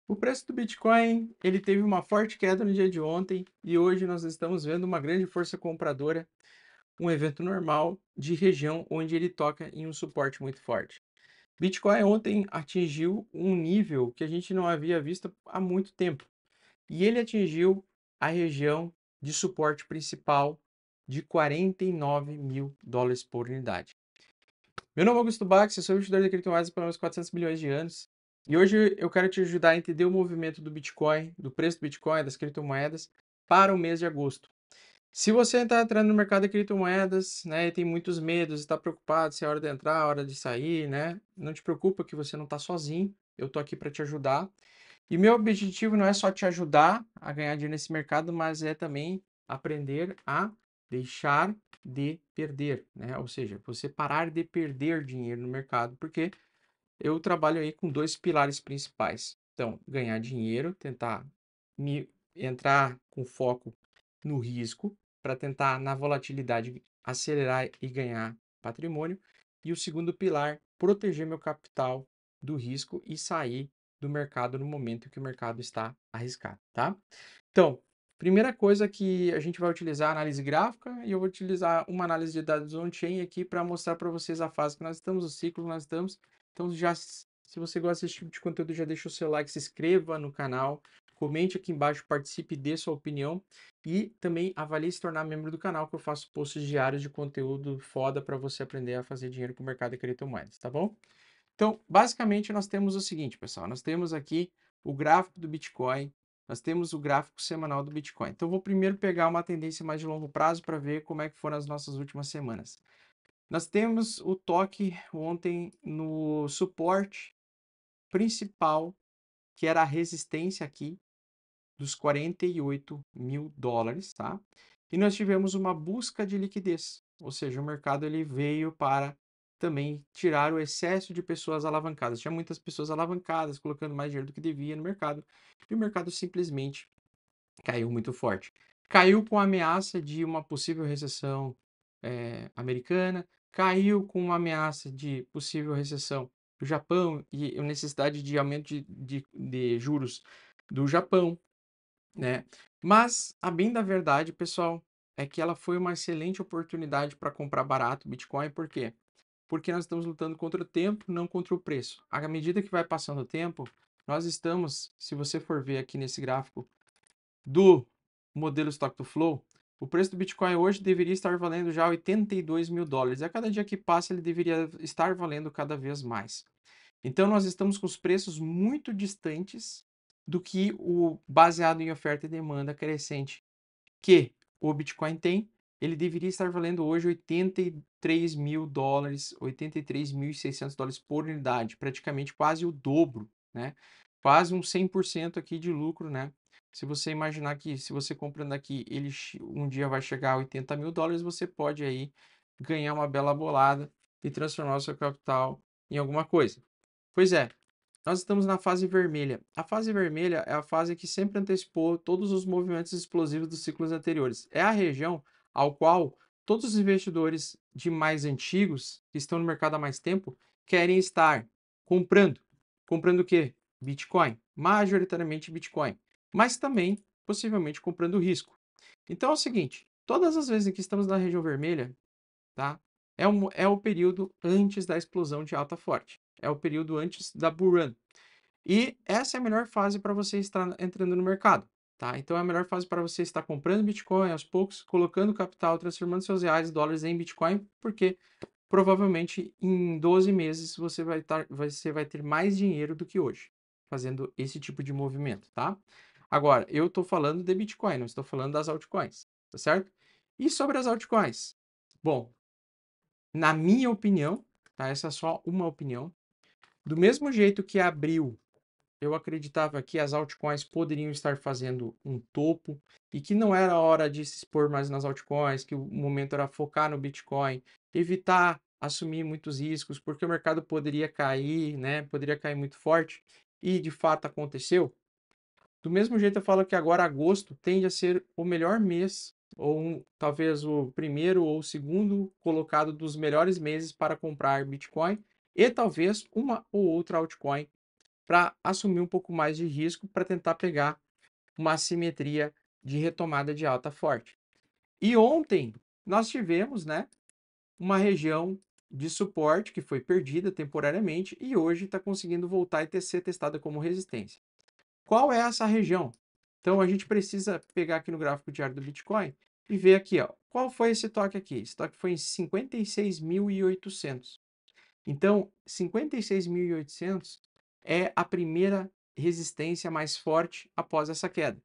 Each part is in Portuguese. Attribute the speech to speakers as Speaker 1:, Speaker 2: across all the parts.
Speaker 1: O preço do Bitcoin, ele teve uma forte queda no dia de ontem e hoje nós estamos vendo uma grande força compradora, um evento normal de região onde ele toca em um suporte muito forte. Bitcoin ontem atingiu um nível que a gente não havia visto há muito tempo e ele atingiu a região de suporte principal de 49 mil dólares por unidade. Meu nome é Augusto Bax, eu sou investidor de criptomoedas por uns 400 milhões de anos. E hoje eu quero te ajudar a entender o movimento do Bitcoin, do preço do Bitcoin, das criptomoedas, para o mês de agosto. Se você está entrando no mercado de criptomoedas, né, e tem muitos medos, está preocupado se é hora de entrar, hora de sair, né? Não te preocupa que você não está sozinho. Eu estou aqui para te ajudar. E meu objetivo não é só te ajudar a ganhar dinheiro nesse mercado, mas é também aprender a deixar de perder, né? Ou seja, você parar de perder dinheiro no mercado, porque eu trabalho aí com dois pilares principais. Então, ganhar dinheiro, tentar entrar com foco no risco, para tentar na volatilidade acelerar e ganhar patrimônio. E o segundo pilar, proteger meu capital do risco e sair do mercado no momento que o mercado está arriscado, tá? Então, primeira coisa que a gente vai utilizar a análise gráfica e eu vou utilizar uma análise de dados on-chain aqui para mostrar para vocês a fase que nós estamos, o ciclo que nós estamos. Então, já se você gosta desse tipo de conteúdo, já deixa o seu like, se inscreva no canal, comente aqui embaixo, participe, dê sua opinião e também avalie se tornar membro do canal, que eu faço posts diários de conteúdo foda para você aprender a fazer dinheiro com o mercado de criptomoedas, tá bom? Então, basicamente, nós temos o seguinte, pessoal. Nós temos aqui o gráfico do Bitcoin, nós temos o gráfico semanal do Bitcoin. Então, eu vou primeiro pegar uma tendência mais de longo prazo para ver como é que foram as nossas últimas semanas. Nós temos o toque ontem no suporte principal, que era a resistência aqui dos 48 mil dólares, tá? E nós tivemos uma busca de liquidez, ou seja, o mercado ele veio para também tirar o excesso de pessoas alavancadas. Tinha muitas pessoas alavancadas, colocando mais dinheiro do que devia no mercado, e o mercado simplesmente caiu muito forte. Caiu com a ameaça de uma possível recessão americana, caiu com uma ameaça de possível recessão do Japão e a necessidade de aumento de juros do Japão, né? Mas, a bem da verdade, pessoal, é que ela foi uma excelente oportunidade para comprar barato Bitcoin, por quê? Porque nós estamos lutando contra o tempo, não contra o preço. À medida que vai passando o tempo, nós estamos, se você for ver aqui nesse gráfico do modelo Stock to Flow, o preço do Bitcoin hoje deveria estar valendo já 82 mil dólares. A cada dia que passa, ele deveria estar valendo cada vez mais. Então, nós estamos com os preços muito distantes do que o baseado em oferta e demanda crescente que o Bitcoin tem. Ele deveria estar valendo hoje 83 mil dólares, 83.600 dólares por unidade, praticamente quase o dobro, né? Quase um 100% aqui de lucro, né? Se você imaginar que se você comprando aqui, ele um dia vai chegar a 80 mil dólares, você pode aí ganhar uma bela bolada e transformar o seu capital em alguma coisa. Pois é, nós estamos na fase vermelha. A fase vermelha é a fase que sempre antecipou todos os movimentos explosivos dos ciclos anteriores. É a região ao qual todos os investidores de mais antigos, que estão no mercado há mais tempo, querem estar comprando. Comprando o quê? Bitcoin. Majoritariamente Bitcoin. Mas também, possivelmente, comprando risco. Então é o seguinte, todas as vezes em que estamos na região vermelha, tá? É o período antes da explosão de alta forte. É o período antes da bull run. E essa é a melhor fase para você estar entrando no mercado, tá? Então é a melhor fase para você estar comprando Bitcoin aos poucos, colocando capital, transformando seus reais e dólares em Bitcoin, porque provavelmente em 12 meses você vai ter mais dinheiro do que hoje, fazendo esse tipo de movimento, tá? Agora, eu estou falando de Bitcoin, não estou falando das altcoins, tá certo? E sobre as altcoins? Bom, na minha opinião, tá? Essa é só uma opinião. Do mesmo jeito que abril, eu acreditava que as altcoins poderiam estar fazendo um topo e que não era hora de se expor mais nas altcoins, que o momento era focar no Bitcoin, evitar assumir muitos riscos, porque o mercado poderia cair, né? Poderia cair muito forte. E de fato aconteceu. Do mesmo jeito, eu falo que agora agosto tende a ser o melhor mês, ou talvez o primeiro ou o segundo colocado dos melhores meses para comprar Bitcoin e talvez uma ou outra altcoin para assumir um pouco mais de risco para tentar pegar uma assimetria de retomada de alta forte. E ontem nós tivemos, né, uma região de suporte que foi perdida temporariamente e hoje está conseguindo voltar e ser testada como resistência. Qual é essa região? Então a gente precisa pegar aqui no gráfico diário do Bitcoin e ver aqui, ó, qual foi esse toque aqui? Esse toque foi em 56.800. Então, 56.800 é a primeira resistência mais forte após essa queda.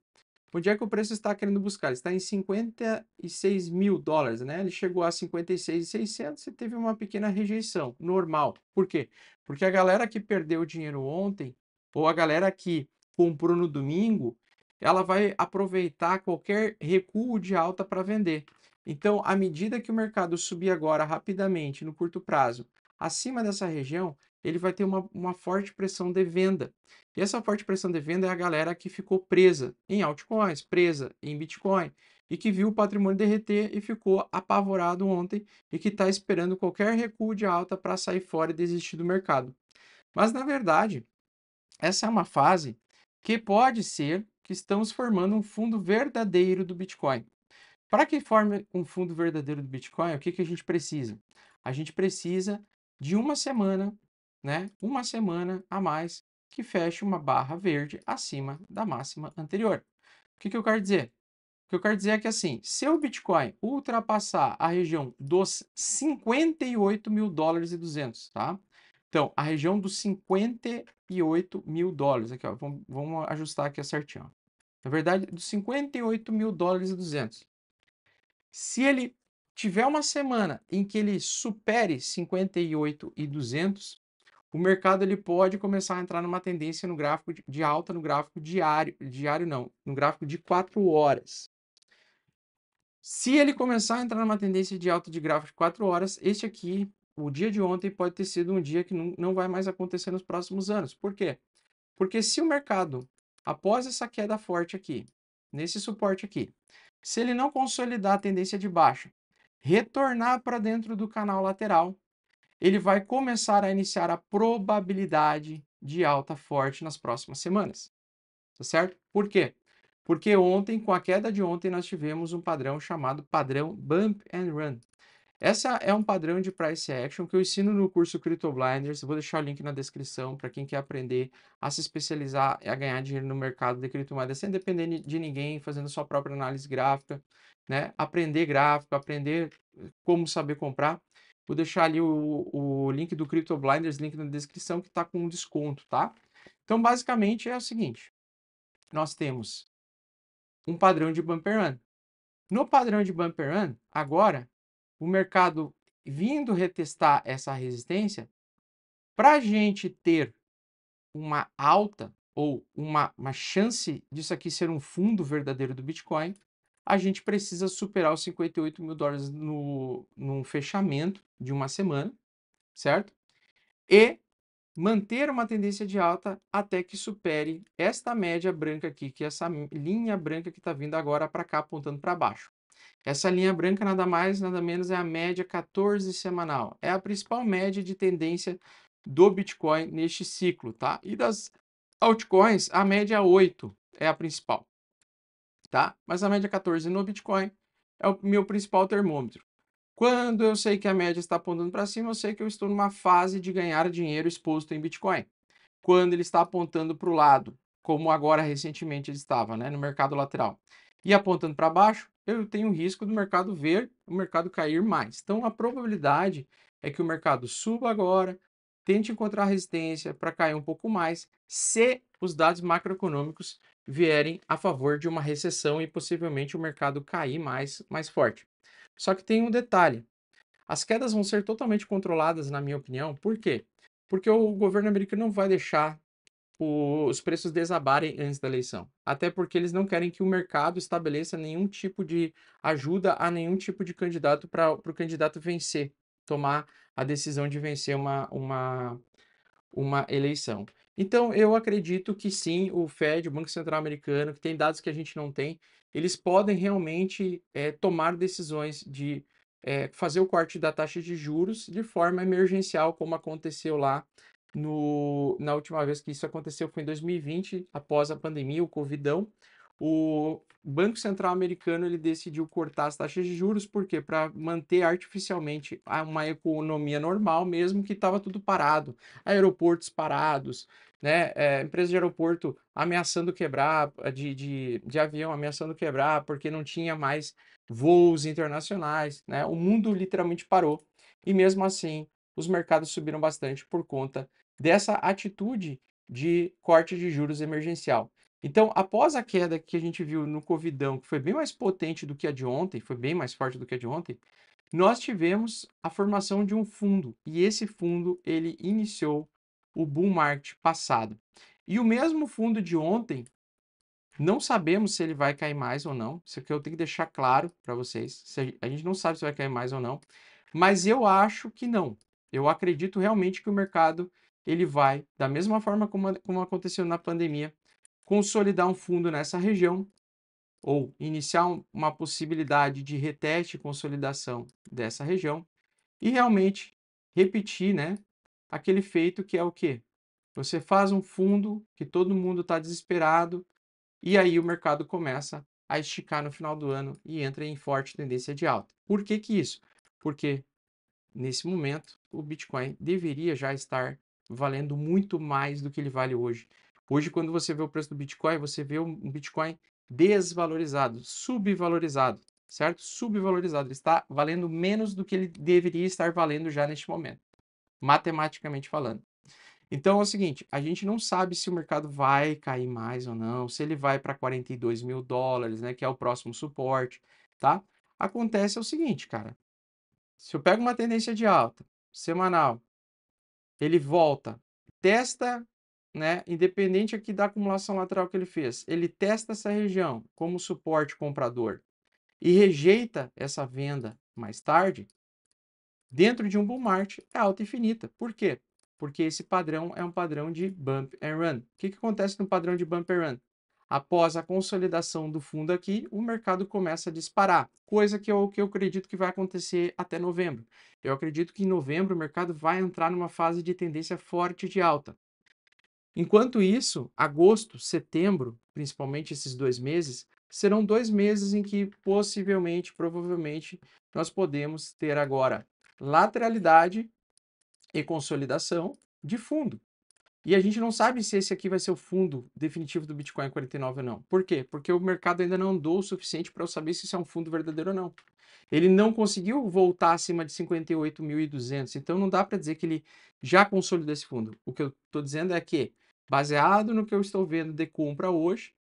Speaker 1: Onde é que o preço está querendo buscar? Ele está em 56 mil dólares, né? Ele chegou a 56.600 e teve uma pequena rejeição, normal. Por quê? Porque a galera que perdeu dinheiro ontem, ou a galera que comprou no domingo, ela vai aproveitar qualquer recuo de alta para vender. Então, à medida que o mercado subir agora rapidamente, no curto prazo, acima dessa região, ele vai ter uma forte pressão de venda. E essa forte pressão de venda é a galera que ficou presa em altcoins, presa em Bitcoin, e que viu o patrimônio derreter e ficou apavorado ontem e que está esperando qualquer recuo de alta para sair fora e desistir do mercado. Mas, na verdade, essa é uma fase que pode ser que estamos formando um fundo verdadeiro do Bitcoin. Para que forme um fundo verdadeiro do Bitcoin, o que, que a gente precisa? A gente precisa de uma semana, né? Uma semana a mais que feche uma barra verde acima da máxima anterior. O que, que eu quero dizer? O que eu quero dizer é que assim, se o Bitcoin ultrapassar a região dos 58 mil dólares e 200, tá? Então, a região dos 58 mil dólares, aqui ó, vamos ajustar aqui certinho. Ó. Na verdade, dos 58 mil dólares e 200. Se ele tiver uma semana em que ele supere 58 e 200, o mercado ele pode começar a entrar numa tendência no gráfico de alta no gráfico diário não, no gráfico de 4 horas. Se ele começar a entrar numa tendência de alta de gráfico de 4 horas, este aqui, o dia de ontem pode ter sido um dia que não vai mais acontecer nos próximos anos. Por quê? Porque se o mercado, após essa queda forte aqui, nesse suporte aqui, se ele não consolidar a tendência de baixa, retornar para dentro do canal lateral, ele vai começar a iniciar a probabilidade de alta forte nas próximas semanas. Tá certo? Por quê? Porque ontem, com a queda de ontem, nós tivemos um padrão chamado padrão Bump and Run. Essa é um padrão de price action que eu ensino no curso Crypto Blinders. Vou deixar o link na descrição para quem quer aprender a se especializar e a ganhar dinheiro no mercado de criptomoedas sem depender de ninguém, fazendo sua própria análise gráfica, né? Aprender gráfico, aprender como saber comprar. Vou deixar ali o link do Crypto Blinders, link na descrição, que está com um desconto, tá? Então, basicamente, é o seguinte. Nós temos um padrão de bumper run. No padrão de bumper run, agora, o mercado vindo retestar essa resistência, para a gente ter uma alta ou uma chance disso aqui ser um fundo verdadeiro do Bitcoin, a gente precisa superar os 58 mil dólares no fechamento de uma semana, certo? E manter uma tendência de alta até que supere esta média branca aqui, que é essa linha branca que está vindo agora para cá, apontando para baixo. Essa linha branca nada mais, nada menos é a média 14 semanal. É a principal média de tendência do Bitcoin neste ciclo, tá? E das altcoins, a média 8 é a principal, tá? Mas a média 14 no Bitcoin é o meu principal termômetro. Quando eu sei que a média está apontando para cima, eu sei que eu estou numa fase de ganhar dinheiro exposto em Bitcoin. Quando ele está apontando para o lado, como agora recentemente ele estava, né, no mercado lateral, e apontando para baixo, eu tenho o risco do mercado ver o mercado cair mais. Então, a probabilidade é que o mercado suba agora, tente encontrar resistência para cair um pouco mais, se os dados macroeconômicos vierem a favor de uma recessão e possivelmente o mercado cair mais forte. Só que tem um detalhe: as quedas vão ser totalmente controladas, na minha opinião. Por quê? Porque o governo americano não vai deixar os preços desabarem antes da eleição. Até porque eles não querem que o mercado estabeleça nenhum tipo de ajuda a nenhum tipo de candidato para o candidato vencer, tomar a decisão de vencer uma eleição. Então, eu acredito que sim, o Fed, o Banco Central Americano, que tem dados que a gente não tem, eles podem realmente tomar decisões de fazer o corte da taxa de juros de forma emergencial, como aconteceu lá Na última vez que isso aconteceu foi em 2020, após a pandemia, o Covidão. O Banco Central americano ele decidiu cortar as taxas de juros, por quê? Para manter artificialmente uma economia normal, mesmo que estava tudo parado, aeroportos parados, né? Empresa de aeroporto ameaçando quebrar, de avião ameaçando quebrar, porque não tinha mais voos internacionais, né? O mundo literalmente parou. E mesmo assim, os mercados subiram bastante por conta dessa atitude de corte de juros emergencial. Então, após a queda que a gente viu no Covidão, que foi bem mais potente do que a de ontem, foi bem mais forte do que a de ontem, nós tivemos a formação de um fundo, e esse fundo ele iniciou o bull market passado. E o mesmo fundo de ontem, não sabemos se ele vai cair mais ou não. Isso aqui eu tenho que deixar claro para vocês. A gente não sabe se vai cair mais ou não, mas eu acho que não. Eu acredito realmente que o mercado ele vai, da mesma forma como aconteceu na pandemia, consolidar um fundo nessa região ou iniciar uma possibilidade de reteste e consolidação dessa região e realmente repetir, né, aquele feito que é o quê? Você faz um fundo que todo mundo está desesperado e aí o mercado começa a esticar no final do ano e entra em forte tendência de alta. Por que que isso? Porque nesse momento o Bitcoin deveria já estar valendo muito mais do que ele vale hoje. Hoje, quando você vê o preço do Bitcoin, você vê um Bitcoin desvalorizado, subvalorizado, certo? Subvalorizado. Ele está valendo menos do que ele deveria estar valendo já neste momento, matematicamente falando. Então é o seguinte, a gente não sabe se o mercado vai cair mais ou não, se ele vai para 42 mil dólares, né, que é o próximo suporte, tá? Acontece o seguinte, cara, se eu pego uma tendência de alta semanal, ele volta, testa, né, independente aqui da acumulação lateral que ele fez, ele testa essa região como suporte comprador e rejeita essa venda mais tarde, dentro de um bull market é alta infinita. Por quê? Porque esse padrão é um padrão de bump and run. O que acontece no padrão de bump and run? Após a consolidação do fundo aqui, o mercado começa a disparar, coisa que eu acredito que vai acontecer até novembro. Eu acredito que em novembro o mercado vai entrar numa fase de tendência forte de alta. Enquanto isso, agosto, setembro, principalmente esses 2 meses, serão 2 meses em que possivelmente, provavelmente, nós podemos ter agora lateralidade e consolidação de fundo. E a gente não sabe se esse aqui vai ser o fundo definitivo do Bitcoin 49 ou não. Por quê? Porque o mercado ainda não andou o suficiente para eu saber se isso é um fundo verdadeiro ou não. Ele não conseguiu voltar acima de 58.200, então não dá para dizer que ele já consolidou esse fundo. O que eu estou dizendo é que, baseado no que eu estou vendo de compra hoje,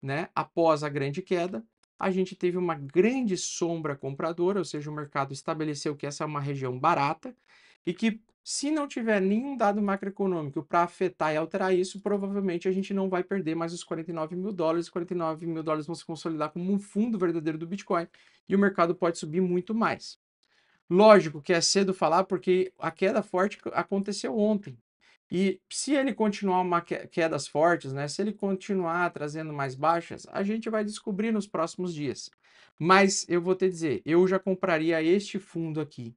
Speaker 1: né, após a grande queda, a gente teve uma grande sombra compradora, ou seja, o mercado estabeleceu que essa é uma região barata e que, se não tiver nenhum dado macroeconômico para afetar e alterar isso, provavelmente a gente não vai perder mais os 49 mil dólares. Os 49 mil dólares vão se consolidar como um fundo verdadeiro do Bitcoin e o mercado pode subir muito mais. Lógico que é cedo falar porque a queda forte aconteceu ontem. E se ele continuar uma quedas fortes, né, se ele continuar trazendo mais baixas, a gente vai descobrir nos próximos dias. Mas eu vou te dizer, eu já compraria este fundo aqui,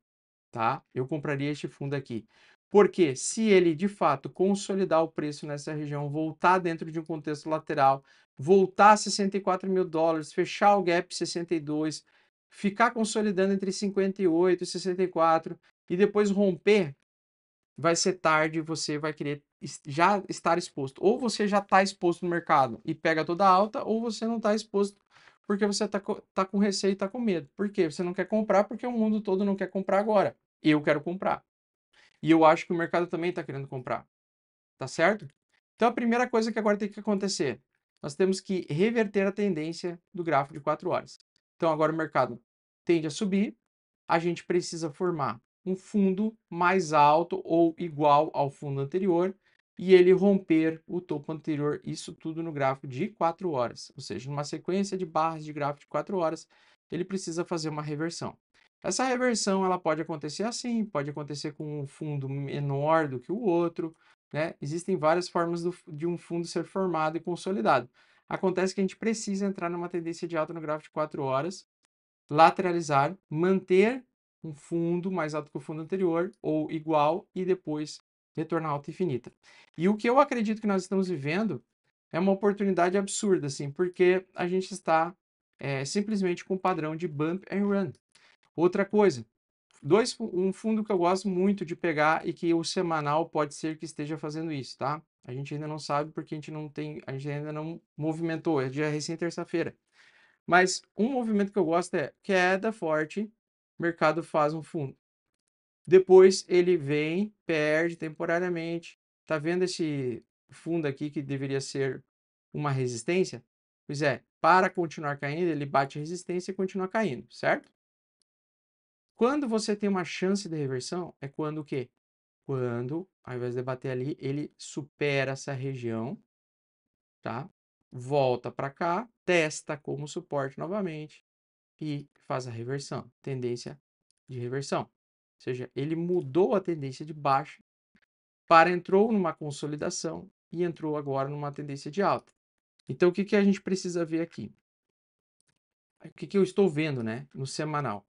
Speaker 1: tá? Eu compraria este fundo aqui. Porque se ele de fato consolidar o preço nessa região, voltar dentro de um contexto lateral, voltar a 64 mil dólares, fechar o gap 62, ficar consolidando entre 58 e 64 e depois romper, vai ser tarde, você vai querer já estar exposto. Ou você já está exposto no mercado e pega toda a alta, ou você não está exposto porque você tá com receio e está com medo. Por quê? Você não quer comprar porque o mundo todo não quer comprar agora. Eu quero comprar. E eu acho que o mercado também está querendo comprar. Tá certo? Então a primeira coisa que agora tem que acontecer, nós temos que reverter a tendência do gráfico de 4 horas. Então agora o mercado tende a subir, a gente precisa formar um fundo mais alto ou igual ao fundo anterior e ele romper o topo anterior, isso tudo no gráfico de 4 horas. Ou seja, numa sequência de barras de gráfico de 4 horas, ele precisa fazer uma reversão. Essa reversão ela pode acontecer assim, pode acontecer com um fundo menor do que o outro, né? Existem várias formas de um fundo ser formado e consolidado. Acontece que a gente precisa entrar numa tendência de alta no gráfico de 4 horas, lateralizar, manter um fundo mais alto que o fundo anterior ou igual e depois retornar à alta infinita. E o que eu acredito que nós estamos vivendo é uma oportunidade absurda, assim, porque a gente está simplesmente com um padrão de bump and run. Outra coisa, um fundo que eu gosto muito de pegar e que o semanal pode ser que esteja fazendo isso, tá? A gente ainda não sabe porque a gente ainda não movimentou, é dia recém terça-feira. Mas um movimento que eu gosto é queda forte, mercado faz um fundo. Depois ele vem, perde temporariamente. Tá vendo esse fundo aqui que deveria ser uma resistência? Pois é, para continuar caindo, ele bate a resistência e continua caindo, certo? Quando você tem uma chance de reversão, é quando o quê? Quando, ao invés de bater ali, ele supera essa região, tá? Volta para cá, testa como suporte novamente e faz a reversão, tendência de reversão. Ou seja, ele mudou a tendência de baixa entrou numa consolidação e entrou agora numa tendência de alta. Então, o que, que a gente precisa ver aqui? O que, que eu estou vendo, né, no semanal?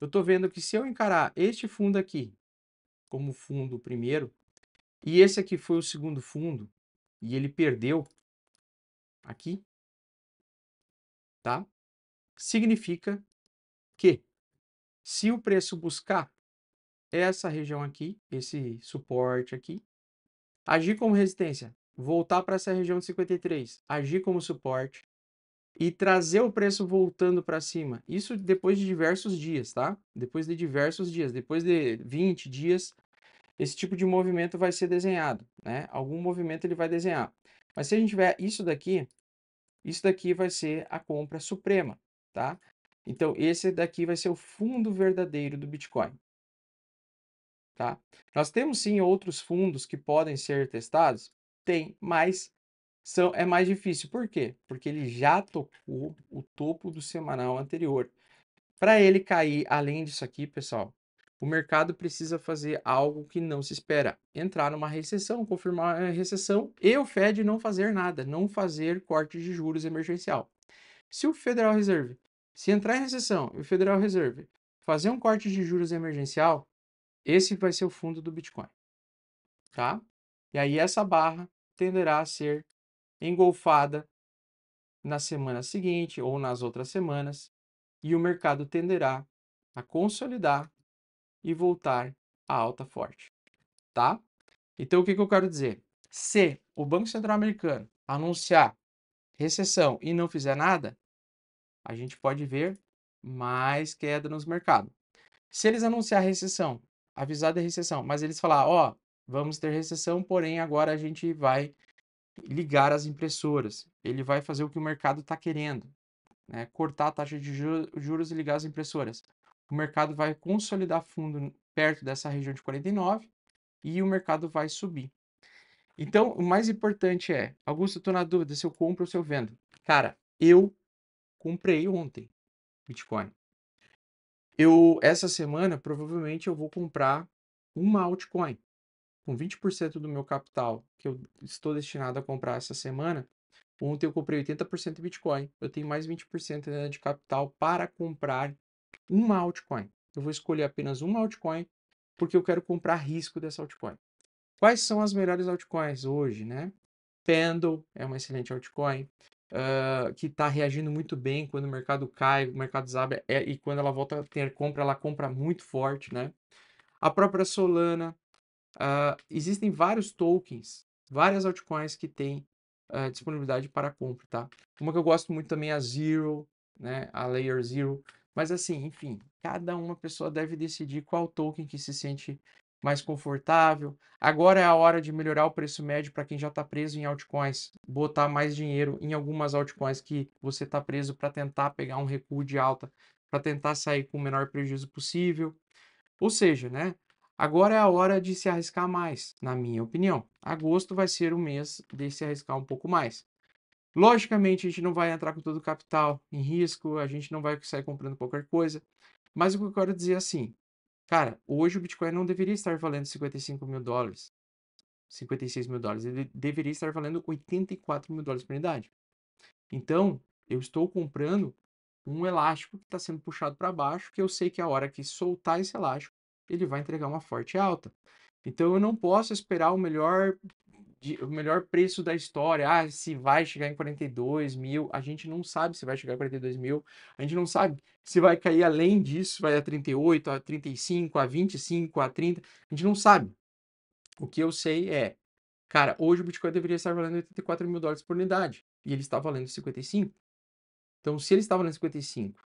Speaker 1: Eu estou vendo que se eu encarar este fundo aqui como fundo primeiro, e esse aqui foi o segundo fundo, e ele perdeu aqui, tá? Significa que se o preço buscar essa região aqui, esse suporte aqui, agir como resistência, voltar para essa região de 53, agir como suporte e trazer o preço voltando para cima. Isso depois de diversos dias, tá? Depois de diversos dias, depois de 20 dias, esse tipo de movimento vai ser desenhado, né? Algum movimento ele vai desenhar. Mas se a gente tiver isso daqui vai ser a compra suprema, tá? Então, esse daqui vai ser o fundo verdadeiro do Bitcoin, tá? Nós temos sim outros fundos que podem ser testados? Tem, mas é mais difícil. Por quê? Porque ele já tocou o topo do semanal anterior. Para ele cair além disso aqui, pessoal, o mercado precisa fazer algo que não se espera. Entrar numa recessão, confirmar a recessão e o Fed não fazer nada, não fazer corte de juros emergencial. Se o Federal Reserve, se entrar em recessão e o Federal Reserve fazer um corte de juros emergencial, esse vai ser o fundo do Bitcoin, tá? E aí essa barra tenderá a ser engolfada na semana seguinte ou nas outras semanas, e o mercado tenderá a consolidar e voltar à alta forte, tá? Então, o que que eu quero dizer? Se o Banco Central Americano anunciar recessão e não fizer nada, a gente pode ver mais queda nos mercados. Se eles anunciar recessão, avisar da recessão, mas eles falar, ó, vamos ter recessão, porém agora a gente vai ligar as impressoras. Ele vai fazer o que o mercado está querendo, né? Cortar a taxa de juros e ligar as impressoras. O mercado vai consolidar fundo perto dessa região de 49 e o mercado vai subir. Então, o mais importante é, Augusto, eu estou na dúvida se eu compro ou se eu vendo. Cara, eu comprei ontem Bitcoin. Essa semana, provavelmente eu vou comprar uma altcoin. Com 20% do meu capital que eu estou destinado a comprar essa semana, ontem eu comprei 80% de Bitcoin. Eu tenho mais 20% de capital para comprar uma altcoin. Eu vou escolher apenas uma altcoin porque eu quero comprar risco dessa altcoin. Quais são as melhores altcoins hoje, né? Pendle é uma excelente altcoin, que está reagindo muito bem quando o mercado cai, o mercado desaba, e quando ela volta a ter compra, ela compra muito forte, né? A própria Solana, existem vários tokens, várias altcoins que têm disponibilidade para compra, tá? Uma que eu gosto muito também é a Zero, né? A Layer Zero. Mas assim, enfim, cada uma pessoa deve decidir qual token que se sente mais confortável. Agora é a hora de melhorar o preço médio para quem já está preso em altcoins, botar mais dinheiro em algumas altcoins que você está preso para tentar pegar um recuo de alta, para tentar sair com o menor prejuízo possível. Ou seja, né? Agora é a hora de se arriscar mais, na minha opinião. Agosto vai ser o mês de se arriscar um pouco mais. Logicamente, a gente não vai entrar com todo o capital em risco, a gente não vai sair comprando qualquer coisa. Mas o que eu quero dizer é assim, cara, hoje o Bitcoin não deveria estar valendo 55 mil dólares, 56 mil dólares. Ele deveria estar valendo 84 mil dólares por unidade. Então, eu estou comprando um elástico que está sendo puxado para baixo, que eu sei que a hora que soltar esse elástico, ele vai entregar uma forte alta. Então eu não posso esperar o melhor preço da história. Ah, se vai chegar em 42 mil, a gente não sabe se vai chegar a 42 mil, a gente não sabe se vai cair além disso, vai a 38, a 35, a 25, a 30, a gente não sabe. O que eu sei é, cara, hoje o Bitcoin deveria estar valendo 84 mil dólares por unidade, e ele está valendo 55. Então, se ele está valendo 55,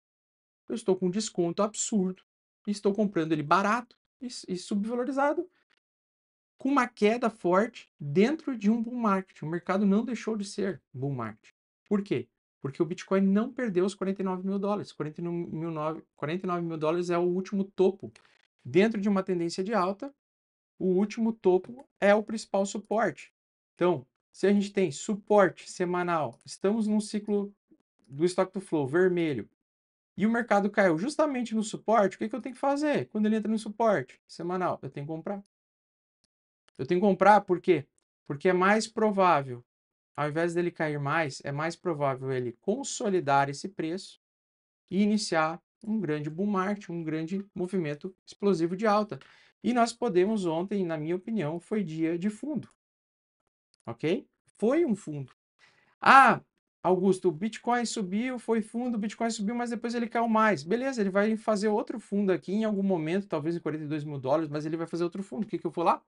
Speaker 1: eu estou com um desconto absurdo, e estou comprando ele barato e subvalorizado, com uma queda forte dentro de um bull market. O mercado não deixou de ser bull market. Por quê? Porque o Bitcoin não perdeu os 49 mil dólares. 49 mil dólares é o último topo. Dentro de uma tendência de alta, o último topo é o principal suporte. Então, se a gente tem suporte semanal, estamos num ciclo do Stock to Flow vermelho, e o mercado caiu justamente no suporte, o que eu tenho que fazer? Quando ele entra no suporte semanal, eu tenho que comprar. Eu tenho que comprar por quê? Porque é mais provável, ao invés dele cair mais, é mais provável ele consolidar esse preço e iniciar um grande bull market, um grande movimento explosivo de alta. E nós podemos ontem, na minha opinião, foi dia de fundo, ok? Foi um fundo. Ah, Augusto, o Bitcoin subiu, foi fundo, o Bitcoin subiu, mas depois ele caiu mais. Beleza, ele vai fazer outro fundo aqui em algum momento, talvez em 42 mil dólares, mas ele vai fazer outro fundo. O que eu vou lá?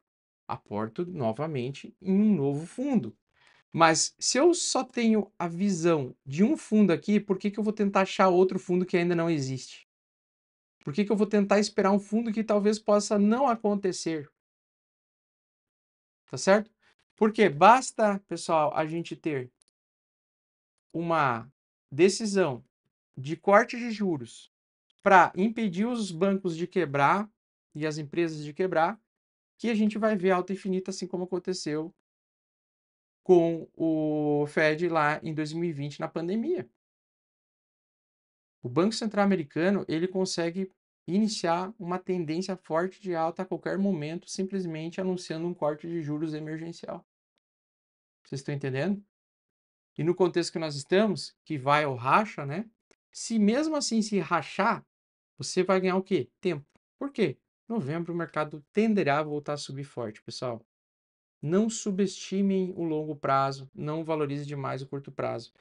Speaker 1: Aporto novamente em um novo fundo. Mas se eu só tenho a visão de um fundo aqui, por que eu vou tentar achar outro fundo que ainda não existe? Por que eu vou tentar esperar um fundo que talvez possa não acontecer? Tá certo? Porque basta, pessoal, a gente ter uma decisão de corte de juros para impedir os bancos de quebrar e as empresas de quebrar, que a gente vai ver alta infinita, assim como aconteceu com o Fed lá em 2020 na pandemia. O Banco Central Americano, ele consegue iniciar uma tendência forte de alta a qualquer momento, simplesmente anunciando um corte de juros emergencial. Vocês estão entendendo? E no contexto que nós estamos, que vai ao racha, né? Se mesmo assim se rachar, você vai ganhar o quê? Tempo. Por quê? Novembro o mercado tenderá a voltar a subir forte, pessoal. Não subestimem o longo prazo, não valorize demais o curto prazo.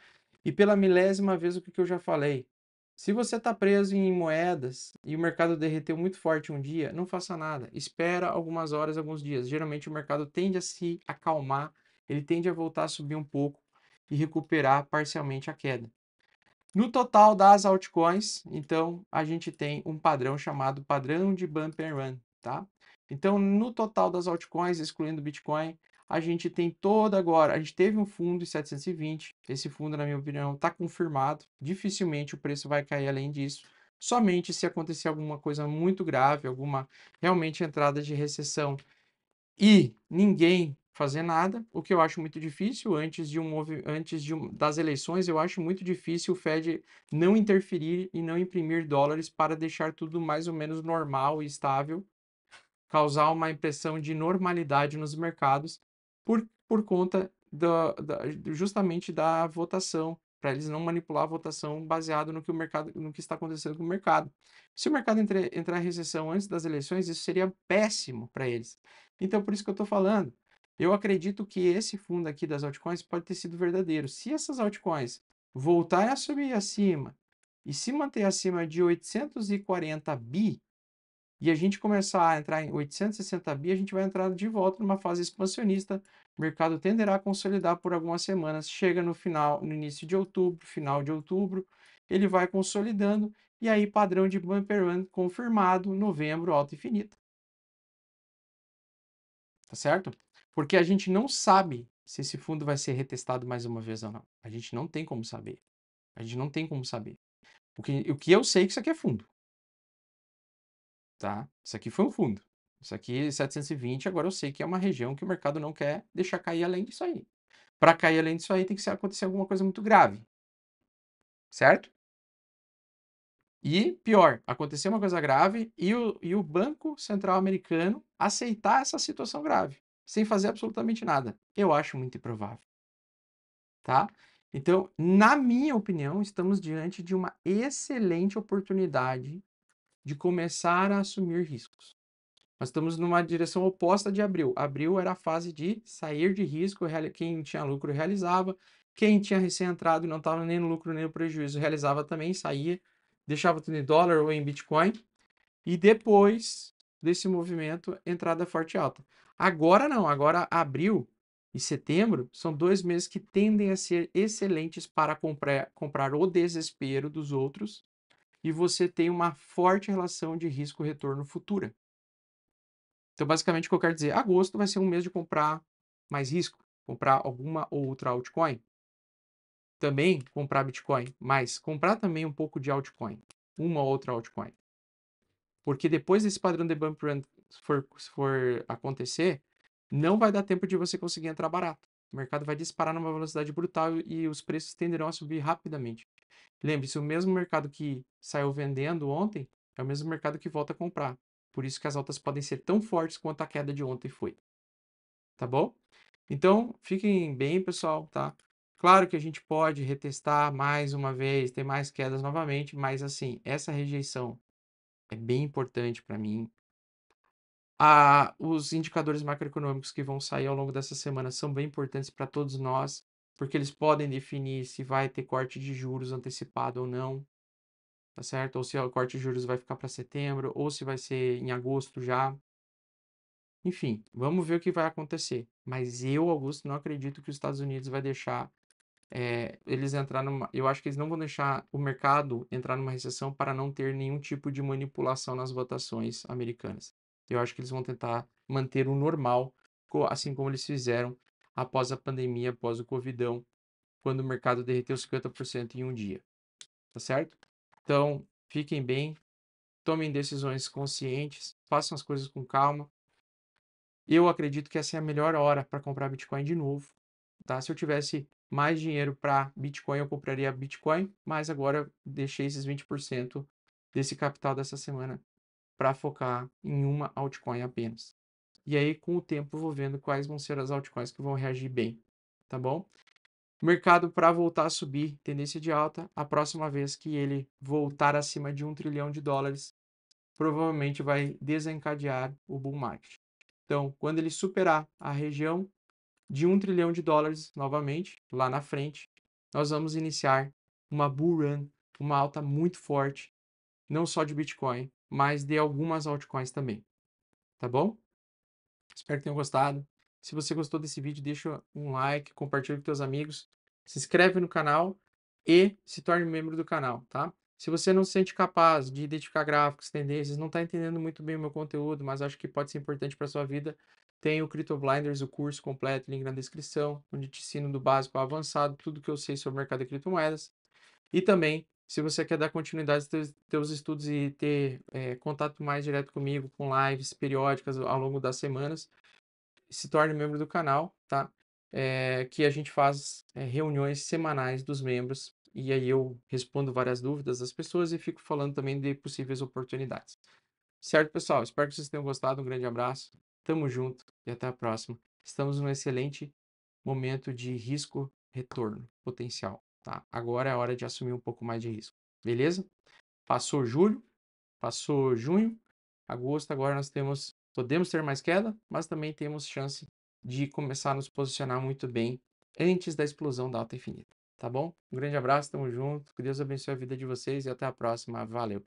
Speaker 1: E pela milésima vez o que eu já falei, se você está preso em moedas e o mercado derreteu muito forte um dia, não faça nada. Espera algumas horas, alguns dias. Geralmente o mercado tende a se acalmar, ele tende a voltar a subir um pouco e recuperar parcialmente a queda. No total das altcoins, então, a gente tem um padrão chamado padrão de bump and run, tá? Então, no total das altcoins, excluindo o Bitcoin, a gente tem toda agora, a gente teve um fundo em 720, esse fundo, na minha opinião, está confirmado, dificilmente o preço vai cair além disso, somente se acontecer alguma coisa muito grave, alguma realmente entrada de recessão e ninguém fazer nada, o que eu acho muito difícil das eleições, eu acho muito difícil o Fed não interferir e não imprimir dólares para deixar tudo mais ou menos normal e estável, causar uma impressão de normalidade nos mercados por conta justamente da votação, para eles não manipular a votação baseado no que o mercado, no que está acontecendo com o mercado. Se o mercado entrar em recessão antes das eleições, isso seria péssimo para eles. Então, por isso que eu estou falando. Eu acredito que esse fundo aqui das altcoins pode ter sido verdadeiro. Se essas altcoins voltarem a subir acima e se manter acima de 840 bi, e a gente começar a entrar em 860 bi, a gente vai entrar de volta numa fase expansionista. O mercado tenderá a consolidar por algumas semanas. Chega no final, no início de outubro, final de outubro, ele vai consolidando. E aí, padrão de bumper run confirmado, novembro, alta infinita. Tá certo? Porque a gente não sabe se esse fundo vai ser retestado mais uma vez ou não. A gente não tem como saber. A gente não tem como saber. O que eu sei é que isso aqui é fundo. Tá? Isso aqui foi um fundo. Isso aqui, 720, agora eu sei que é uma região que o mercado não quer deixar cair além disso aí. Para cair além disso aí, tem que acontecer alguma coisa muito grave. Certo? E, pior, acontecer uma coisa grave e o Banco Central Americano aceitar essa situação grave, sem fazer absolutamente nada. Eu acho muito improvável. Tá? Então, na minha opinião, estamos diante de uma excelente oportunidade de começar a assumir riscos. Nós estamos numa direção oposta de abril. Abril era a fase de sair de risco, quem tinha lucro realizava, quem tinha recém-entrado e não estava nem no lucro nem no prejuízo realizava também, saía, deixava tudo em dólar ou em Bitcoin. E depois desse movimento, entrada forte e alta. Agora não, agora abril e setembro são 2 meses que tendem a ser excelentes para comprar o desespero dos outros e você tem uma forte relação de risco-retorno futura. Então, basicamente, o que eu quero dizer, agosto vai ser um mês de comprar mais risco, comprar alguma ou outra altcoin. Também comprar Bitcoin, mas comprar também um pouco de altcoin, uma ou outra altcoin. Porque depois desse padrão de bump run for acontecer, não vai dar tempo de você conseguir entrar barato. O mercado vai disparar numa velocidade brutal e os preços tenderão a subir rapidamente. Lembre-se, o mesmo mercado que saiu vendendo ontem é o mesmo mercado que volta a comprar. Por isso que as altas podem ser tão fortes quanto a queda de ontem foi. Tá bom? Então, fiquem bem, pessoal, tá? Claro que a gente pode retestar mais uma vez, ter mais quedas novamente, mas assim, essa rejeição é bem importante para mim. Os indicadores macroeconômicos que vão sair ao longo dessa semana são bem importantes para todos nós, porque eles podem definir se vai ter corte de juros antecipado ou não, tá certo? Ou se o corte de juros vai ficar para setembro, ou se vai ser em agosto já. Enfim, vamos ver o que vai acontecer. Mas eu, Augusto, não acredito que os Estados Unidos vai deixar eles entrar numa. Eu acho que eles não vão deixar o mercado entrar numa recessão para não ter nenhum tipo de manipulação nas votações americanas. Eu acho que eles vão tentar manter o normal, assim como eles fizeram após a pandemia, após o Covidão, quando o mercado derreteu 50% em um dia. Tá certo? Então, fiquem bem, tomem decisões conscientes, façam as coisas com calma. Eu acredito que essa é a melhor hora para comprar Bitcoin de novo, tá? Se eu tivesse mais dinheiro para Bitcoin, eu compraria Bitcoin, mas agora eu deixei esses 20% desse capital dessa semana para focar em uma altcoin apenas. E aí, com o tempo, eu vou vendo quais vão ser as altcoins que vão reagir bem, tá bom? Mercado para voltar a subir, tendência de alta, a próxima vez que ele voltar acima de $1 trilhão, provavelmente vai desencadear o bull market. Então, quando ele superar a região de $1 trilhão novamente, lá na frente, nós vamos iniciar uma bull run, uma alta muito forte, não só de Bitcoin, mas de algumas altcoins também. Tá bom? Espero que tenham gostado. Se você gostou desse vídeo, deixa um like, compartilha com seus amigos, se inscreve no canal e se torne membro do canal, tá? Se você não se sente capaz de identificar gráficos, tendências, não está entendendo muito bem o meu conteúdo, mas acho que pode ser importante para sua vida, tem o Crypto Blinders, o curso completo, link na descrição, onde te ensino do básico ao avançado, tudo que eu sei sobre o mercado de criptomoedas. E também, se você quer dar continuidade aos teus estudos e ter contato mais direto comigo, com lives periódicas ao longo das semanas, se torne membro do canal, tá? Que a gente faz reuniões semanais dos membros e aí eu respondo várias dúvidas das pessoas e fico falando também de possíveis oportunidades. Certo, pessoal? Espero que vocês tenham gostado. Um grande abraço. Tamo junto e até a próxima. Estamos num excelente momento de risco-retorno potencial, tá? Agora é a hora de assumir um pouco mais de risco. Beleza? Passou julho, passou junho, agosto, agora podemos ter mais queda, mas também temos chance de começar a nos posicionar muito bem antes da explosão da alta infinita, tá bom? Um grande abraço, tamo junto, que Deus abençoe a vida de vocês e até a próxima, valeu!